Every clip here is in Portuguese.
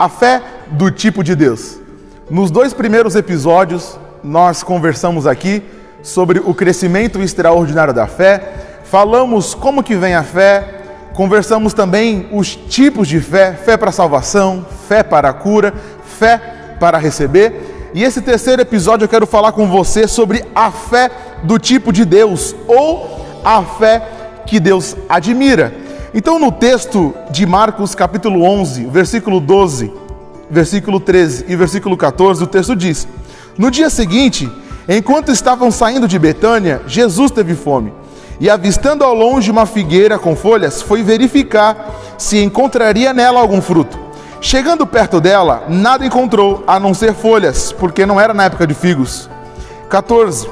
A fé do tipo de Deus. Nos 2 primeiros episódios, nós conversamos aqui sobre o crescimento extraordinário da fé, falamos como que vem a fé, conversamos também os tipos de fé, fé para salvação, fé para a cura, fé para receber. E esse terceiro episódio eu quero falar com você sobre a fé do tipo de Deus, ou a fé que Deus admira. Então, no texto de Marcos capítulo 11, versículo 12, versículo 13 e versículo 14, o texto diz: no dia seguinte, enquanto estavam saindo de Betânia, Jesus teve fome. E avistando ao longe uma figueira com folhas, foi verificar se encontraria nela algum fruto. Chegando perto dela, nada encontrou, a não ser folhas, porque não era na época de figos. 14.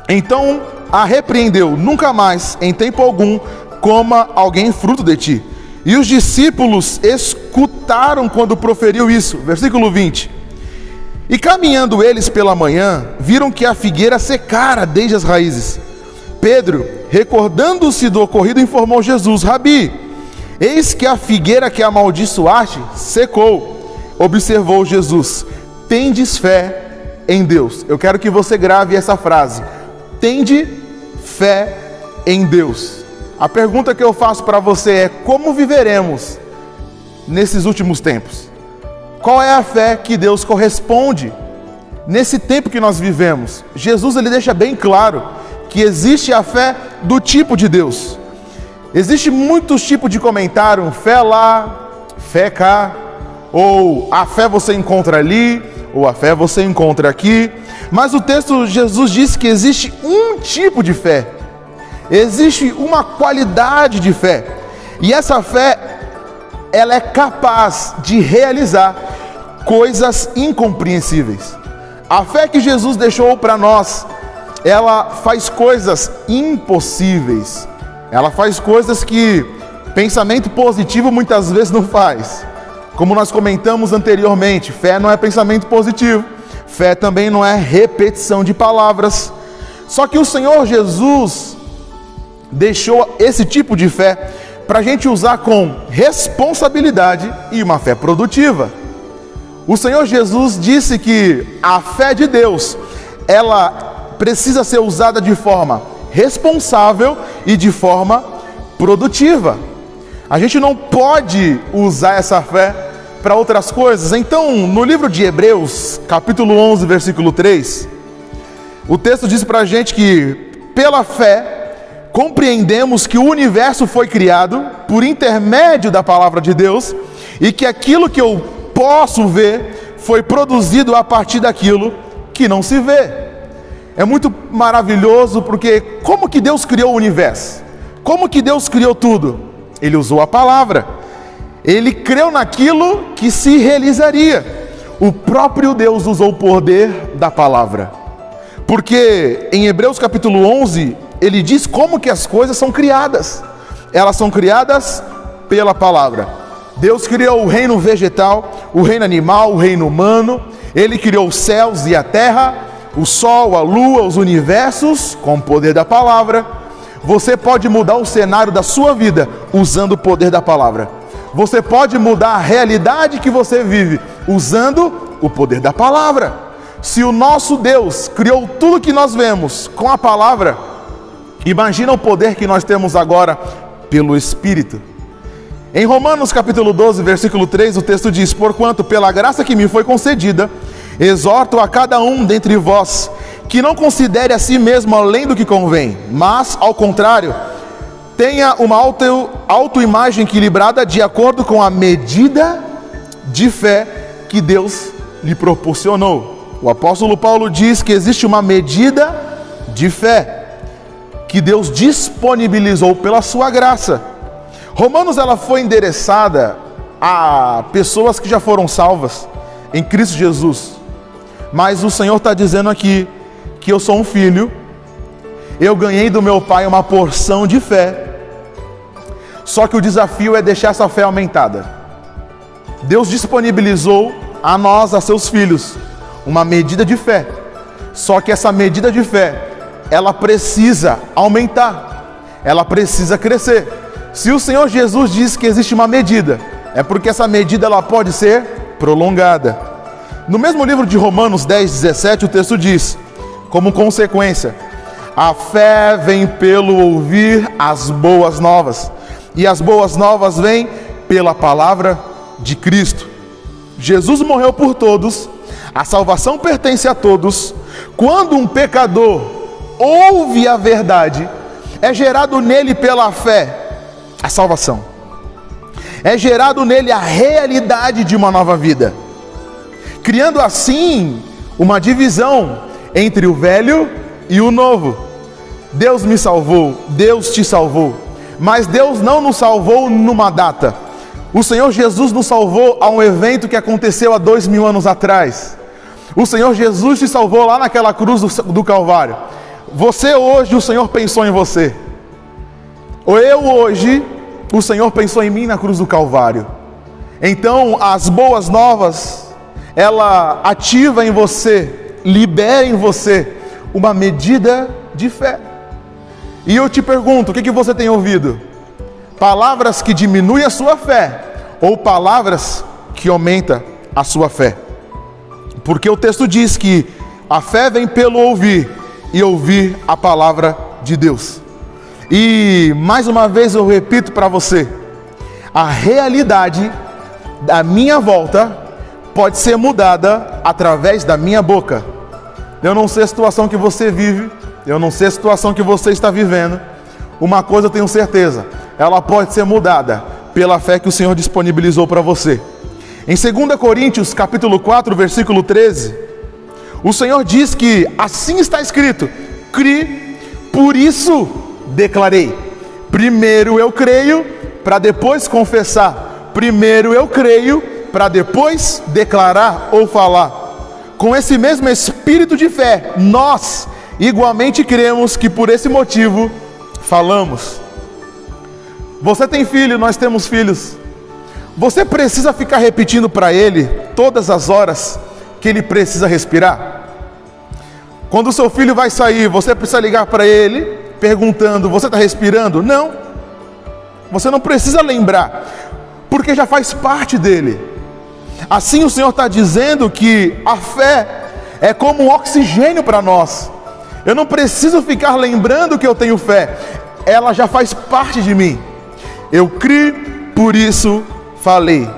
Então a repreendeu: nunca mais, em tempo algum, coma alguém fruto de ti. E os discípulos escutaram quando proferiu isso. Versículo 20. E caminhando eles pela manhã, viram que a figueira secara desde as raízes. Pedro, recordando-se do ocorrido, informou Jesus: Rabi, eis que a figueira que amaldiçoaste secou. Observou Jesus: tendes fé em Deus. Eu quero que você grave essa frase: tende fé em Deus. A pergunta que eu faço para você é: como viveremos nesses últimos tempos? Qual é a fé que Deus corresponde nesse tempo que nós vivemos? Jesus ele deixa bem claro que existe a fé do tipo de Deus. Existe muitos tipos de comentário: fé lá, fé cá, ou a fé você encontra ali, ou a fé você encontra aqui. Mas o texto, Jesus diz que existe um tipo de fé. Existe uma qualidade de fé, e essa fé, ela é capaz de realizar coisas incompreensíveis. A fé que Jesus deixou para nós, ela faz coisas impossíveis, ela faz coisas que pensamento positivo muitas vezes não faz. Como nós comentamos anteriormente, fé não é pensamento positivo, fé também não é repetição de palavras. Só que o Senhor Jesus deixou esse tipo de fé para a gente usar com responsabilidade e uma fé produtiva. O Senhor Jesus disse que a fé de Deus, ela precisa ser usada de forma responsável e de forma produtiva. A gente não pode usar essa fé para outras coisas. Então, no livro de Hebreus, capítulo 11, versículo 3, o texto diz para a gente que pela fé compreendemos que o universo foi criado por intermédio da palavra de Deus, e que aquilo que eu posso ver foi produzido a partir daquilo que não se vê. É muito maravilhoso, porque como que Deus criou o universo? Como que Deus criou tudo? Ele usou a palavra. Ele creu naquilo que se realizaria. O próprio Deus usou o poder da palavra. Porque em Hebreus capítulo 11, ele diz como que as coisas são criadas. Elas são criadas pela palavra. Deus criou o reino vegetal, o reino animal, o reino humano. Ele criou os céus e a terra, o sol, a lua, os universos, com o poder da palavra. Você pode mudar o cenário da sua vida usando o poder da palavra. Você pode mudar a realidade que você vive usando o poder da palavra. Se o nosso Deus criou tudo que nós vemos com a palavra, imagina o poder que nós temos agora pelo Espírito. Em Romanos capítulo 12, versículo 3, o texto diz: porquanto pela graça que me foi concedida, exorto a cada um dentre vós, que não considere a si mesmo além do que convém, mas, ao contrário, tenha uma autoimagem equilibrada de acordo com a medida de fé que Deus lhe proporcionou. O apóstolo Paulo diz que existe uma medida de fé que Deus disponibilizou pela sua graça. Romanos, ela foi endereçada a pessoas que já foram salvas em Cristo Jesus. Mas o Senhor está dizendo aqui que eu sou um filho, eu ganhei do meu pai uma porção de fé, só que o desafio é deixar essa fé aumentada. Deus disponibilizou a nós, a seus filhos, uma medida de fé, só que essa medida de fé, ela precisa aumentar, ela precisa crescer. Se o Senhor Jesus diz que existe uma medida, é porque essa medida ela pode ser prolongada. No mesmo livro de Romanos 10:17, o texto diz, como consequência, a fé vem pelo ouvir as boas novas, e as boas novas vêm pela palavra de Cristo. Jesus morreu por todos, a salvação pertence a todos. Quando um pecador ouve a verdade, é gerado nele pela fé a salvação. É gerado nele a realidade de uma nova vida, criando assim uma divisão entre o velho e o novo. Deus me salvou, Deus te salvou, mas Deus não nos salvou numa data. O Senhor Jesus nos salvou a um evento que aconteceu há 2000 anos atrás. O Senhor Jesus te salvou lá naquela cruz do Calvário. Você hoje, o Senhor pensou em você. Ou eu hoje, o Senhor pensou em mim na cruz do Calvário. Então, as boas novas, ela ativa em você, libera em você uma medida de fé. E eu te pergunto, o que você tem ouvido? Palavras que diminuem a sua fé ou palavras que aumentam a sua fé? Porque o texto diz que a fé vem pelo ouvir e ouvir a palavra de Deus. E mais uma vez eu repito para você, a realidade da minha volta pode ser mudada através da minha boca. Eu não sei a situação que você vive, eu não sei a situação que você está vivendo. Uma coisa eu tenho certeza, ela pode ser mudada pela fé que o Senhor disponibilizou para você. Em 2 Coríntios, capítulo 4, versículo 13, o Senhor diz que assim está escrito: cri, por isso declarei. Primeiro eu creio, para depois confessar. Primeiro eu creio, para depois declarar ou falar. Com esse mesmo espírito de fé, nós igualmente cremos que por esse motivo falamos. Você tem filho, nós temos filhos. Você precisa ficar repetindo para ele todas as horas que ele precisa respirar? Quando o seu filho vai sair, você precisa ligar para ele perguntando: você está respirando? Não. Você não precisa lembrar, porque já faz parte dele. Assim o Senhor está dizendo que a fé é como um oxigênio para nós. Eu não preciso ficar lembrando que eu tenho fé, ela já faz parte de mim. Eu criei, por isso falei.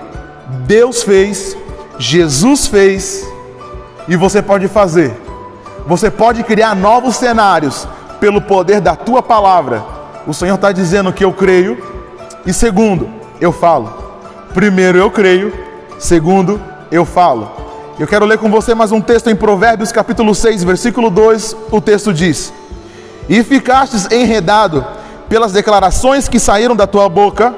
Deus fez, Jesus fez, e você pode fazer. Você pode criar novos cenários pelo poder da tua palavra. O Senhor está dizendo que eu creio, e segundo, eu falo. Primeiro eu creio, segundo, eu falo. Eu quero ler com você mais um texto em Provérbios capítulo 6, versículo 2, o texto diz: e ficastes enredado pelas declarações que saíram da tua boca,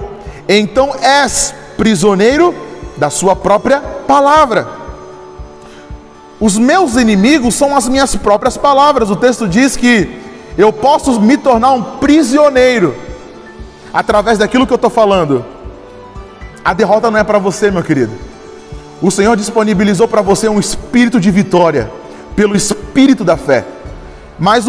então és prisioneiro da sua própria palavra. Os meus inimigos são as minhas próprias palavras. O texto diz que eu posso me tornar um prisioneiro através daquilo que eu estou falando. A derrota não é para você, meu querido. O Senhor disponibilizou para você um espírito de vitória, pelo espírito da fé. Mas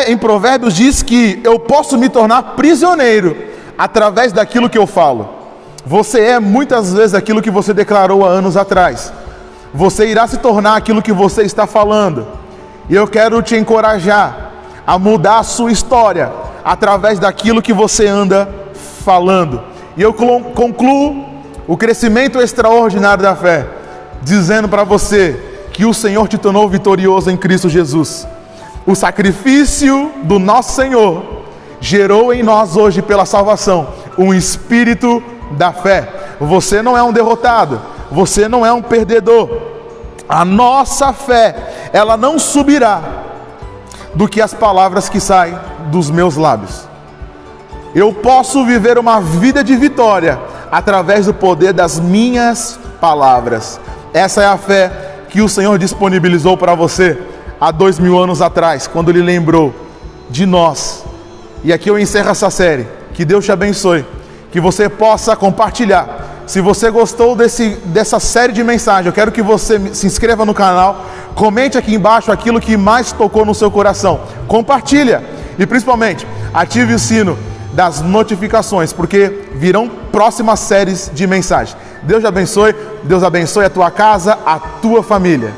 em Provérbios diz que eu posso me tornar prisioneiro através daquilo que eu falo. Você é muitas vezes aquilo que você declarou há anos atrás. Você irá se tornar aquilo que você está falando. E eu quero te encorajar a mudar a sua história através daquilo que você anda falando. E eu concluo o crescimento extraordinário da fé dizendo para você que o Senhor te tornou vitorioso em Cristo Jesus. O sacrifício do nosso Senhor gerou em nós hoje, pela salvação, um espírito da fé. Você não é um derrotado, você não é um perdedor. A nossa fé, ela não subirá do que as palavras que saem dos meus lábios. Eu posso viver uma vida de vitória através do poder das minhas palavras. Essa é a fé que o Senhor disponibilizou para você há 2000 anos atrás, quando Ele lembrou de nós. E aqui eu encerro essa série. Que Deus te abençoe, que você possa compartilhar. Se você gostou dessa série de mensagens, eu quero que você se inscreva no canal, comente aqui embaixo aquilo que mais tocou no seu coração, compartilha e principalmente ative o sino das notificações, porque virão próximas séries de mensagens. Deus te abençoe, Deus abençoe a tua casa, a tua família.